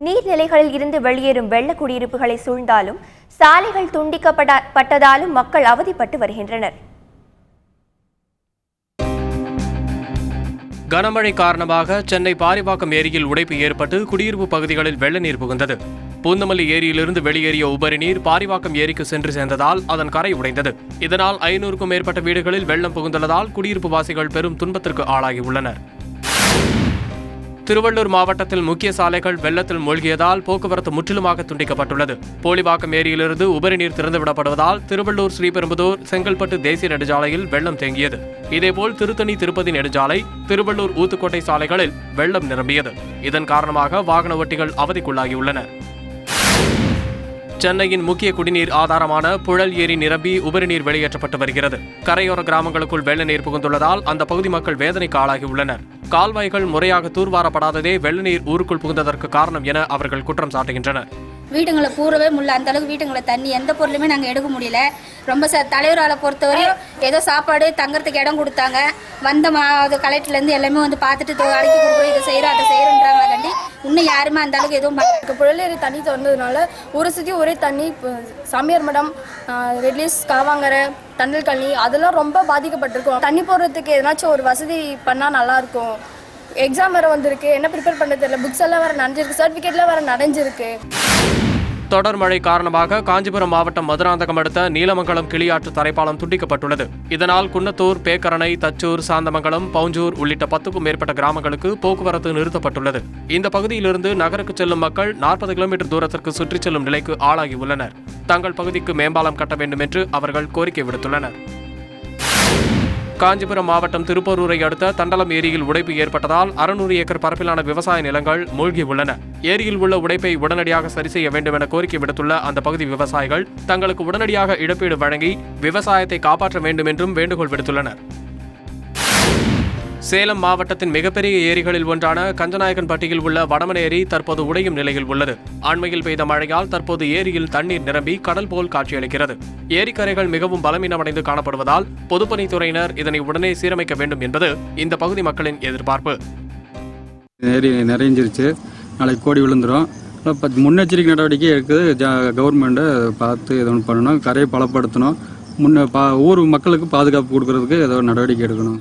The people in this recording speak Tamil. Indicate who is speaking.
Speaker 1: நீர்நிலைகளில் இருந்து வெளியேறும் வெள்ள குடியிருப்புகளை சூழ்ந்தாலும் சாலைகள் துண்டிக்கப்பட்டதாலும் மக்கள் அவதிப்பட்டு வருகின்றனர்.
Speaker 2: கனமழை காரணமாக சென்னை பாரிவாக்கம் ஏரியில் உடைப்பு ஏற்பட்டு குடியிருப்பு பகுதிகளில் வெள்ள நீர் புகுந்தது. பூந்தமல்லி ஏரியிலிருந்து வெளியேறிய உபரி நீர் பாரிவாக்கம் ஏரிக்கு சென்று சேர்ந்ததால் அதன் கரை உடைந்தது. இதனால் 500க்கும் மேற்பட்ட வீடுகளில் வெள்ளம் புகுந்துள்ளதால் குடியிருப்பு வாசிகள் பெரும் துன்பத்திற்கு ஆளாகியுள்ளனர். திருவள்ளூர் மாவட்டத்தில் முக்கிய சாலைகள் வெள்ளத்தில் மூழ்கியதால் போக்குவரத்து முற்றிலுமாக துண்டிக்கப்பட்டுள்ளது. போலிவாக்கம் ஏரியிலிருந்து உபரி நீர் திறந்துவிடப்படுவதால் திருவள்ளூர் ஸ்ரீபெரும்புதூர் செங்கல்பட்டு தேசிய நெடுஞ்சாலையில் வெள்ளம் தேங்கியது. இதேபோல் திருத்தணி திருப்பதி நெடுஞ்சாலை, திருவள்ளூர் ஊத்துக்கோட்டை சாலைகளில் வெள்ளம் நிரம்பியது. இதன் காரணமாக வாகன ஓட்டிகள் அவதிக்குள்ளாகியுள்ளனர். சென்னையின் முக்கிய குடிநீர் ஆதாரமான புழல் ஏரி நிரம்பி உபரி நீர் வெளியேற்றப்பட்டு வருகிறது. கரையோர கிராமங்களுக்குள் வெள்ள நீர் புகுந்துள்ளதால் அந்த பகுதி மக்கள் வேதனைக்கு ஆளாகியுள்ளனர். கால்வாய்கள் முறையாக தூர்வாரப்படாததே வெள்ள நீர் ஊருக்குள் புகுந்ததற்கு காரணம் என அவர்கள் குற்றம் சாட்டுகின்றனர்.
Speaker 3: வீடுங்களை கூறவே முடியல, அந்த அளவுக்கு வீட்டுங்களை தண்ணி எந்த பொருளுமே நாங்கள் எடுக்க முடியல. ரொம்ப தலைவரால பொறுத்தவரையும் ஏதோ சாப்பாடு தங்கறதுக்கு இடம் கொடுத்தாங்க. வந்த கலெக்டர்லேருந்து எல்லாமே வந்து பார்த்துட்டு அடக்கி கொடுக்குறோம், இதை செய்கிறோம் அதை செய்கிறோன்றாங்க. கண்டி இன்னும் யாருமே அந்த அளவுக்கு எதுவும்
Speaker 4: புழல் ஏரி தண்ணி திறந்ததுனால ஊரை சுற்றி ஒரே தண்ணி. சாமியார் மடம், ரெட்லீஸ், காவாங்கரை, தண்டல் கண்ணி அதெல்லாம் ரொம்ப பாதிக்கப்பட்டிருக்கும். தண்ணி போடுறதுக்கு எதனாச்சும் ஒரு வசதி பண்ணால் நல்லாயிருக்கும். எக்ஸாம் வேறு வந்திருக்கு, என்ன ப்ரிப்பேர் பண்ண தெரியல. புக்ஸ் எல்லாம் வேறு நனைஞ்சிருக்கு, சர்டிஃபிகேட்லாம் வேறு நனைஞ்சிருக்கு.
Speaker 2: தொடர் மழை காரணமாக காஞ்சிபுரம் மாவட்டம் மதுராந்தகம் அடுத்த நீலமங்கலம் கிளியாற்று தரைப்பாலம் துண்டிக்கப்பட்டுள்ளது. இதனால் குன்னத்தூர், பேக்கரணை, தச்சூர், சாந்தமங்கலம், பவுஞ்சூர் உள்ளிட்ட 10க்கும் மேற்பட்ட கிராமங்களுக்கு போக்குவரத்து நிறுத்தப்பட்டுள்ளது. இந்த பகுதியிலிருந்து நகருக்கு செல்லும் மக்கள் 40 கிலோமீட்டர் தூரத்திற்கு சுற்றிச் செல்லும் நிலைக்கு ஆளாகியுள்ளனர். தங்கள் பகுதிக்கு மேம்பாலம் கட்ட வேண்டும் என்று அவர்கள் கோரிக்கை விடுத்துள்ளனர். காஞ்சிபுரம் மாவட்டம் திருப்பூரூரை அடுத்த தண்டலம் ஏரியில் உடைப்பு ஏற்பட்டதால் 600 ஏக்கர் பரப்பிலான விவசாய நிலங்கள் மூழ்கியுள்ளன. ஏரியில் உள்ள உடைப்பை உடனடியாக சரி செய்ய வேண்டும் என கோரிக்கை விடுத்துள்ள அந்த பகுதி விவசாயிகள் தங்களுக்கு உடனடியாக இழப்பீடு வழங்கி விவசாயத்தை காப்பாற்ற வேண்டும் என்றும் வேண்டுகோள் விடுத்துள்ளனர். சேலம் மாவட்டத்தின் மிகப்பெரிய ஏரிகளில் ஒன்றான கஞ்சநாயக்கன்பட்டியில் உள்ள வடமன் ஏரி தற்போது உடையும் நிலையில் உள்ளது. அண்மையில் பெய்த மழையால் தற்போது ஏரியில் தண்ணீர் நிரம்பி கடல் போல் காட்சியளிக்கிறது. ஏரிக்கரைகள் மிகவும் பலவீனமடைந்து காணப்படுவதால் பொதுப்பணித்துறையினர் இதனை உடனே சீரமைக்க வேண்டும் என்பது இந்த பகுதி மக்களின் எதிர்பார்ப்பு.
Speaker 5: ஏரி நிறைஞ்சிருச்சு, நாளைக்கு கோடி விழுந்துடும். முன்னெச்சரிக்கை நடவடிக்கை இருக்குது. கவர்மெண்ட்டை பார்த்து எது ஒன்று பண்ணணும், கரையை பலப்படுத்தணும். ஊர் மக்களுக்கு பாதுகாப்பு கொடுக்கறதுக்கு ஏதோ நடவடிக்கை எடுக்கணும்.